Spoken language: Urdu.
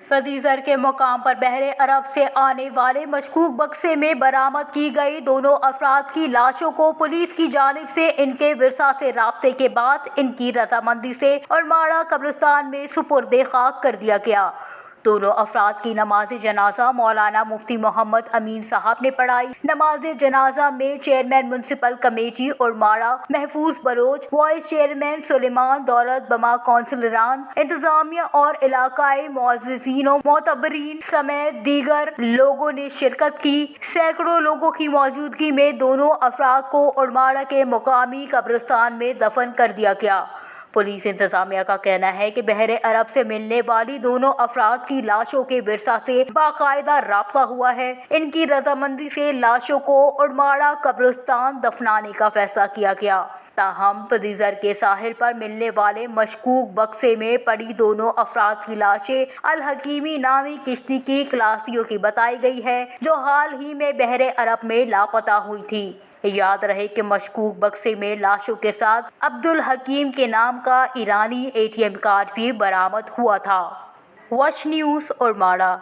پدیزر کے مقام پر بحر عرب سے آنے والے مشکوک بکسے میں برآمد کی گئی دونوں افراد کی لاشوں کو پولیس کی جانب سے ان کے ورثاء سے رابطے کے بعد ان کی رضامندی سے اورماڑہ قبرستان میں سپرد خاک کر دیا گیا۔ دونوں افراد کی نماز جنازہ مولانا مفتی محمد امین صاحب نے پڑھائی۔ نماز جنازہ میں چیئرمین میونسپل کمیٹی اورماڑہ محفوظ بلوچ، وائس چیئرمین سلیمان دولت بما، کونسلران، انتظامیہ اور علاقائی معززین و معتبرین سمیت دیگر لوگوں نے شرکت کی۔ سینکڑوں لوگوں کی موجودگی میں دونوں افراد کو اورماڑہ کے مقامی قبرستان میں دفن کر دیا گیا۔ پولیس انتظامیہ کا کہنا ہے کہ بحر عرب سے ملنے والی دونوں افراد کی لاشوں کے ورثاء سے باقاعدہ رابطہ ہوا ہے۔ ان کی رضامندی سے لاشوں کو اورماڑہ قبرستان دفنانے کا فیصلہ کیا گیا۔ تاہم پدیزر کے ساحل پر ملنے والے مشکوک بکسے میں پڑی دونوں افراد کی لاشیں الحکیمی نامی کشتی کی کھلاڑیوں کی بتائی گئی ہے جو حال ہی میں بحر عرب میں لاپتہ ہوئی تھی۔ یاد رہے کہ مشکوک بکسے میں لاشوں کے ساتھ عبدالحکیم کے نام کا ایرانی ATM کارڈ بھی برآمد ہوا تھا۔ وش نیوز اورماڑہ۔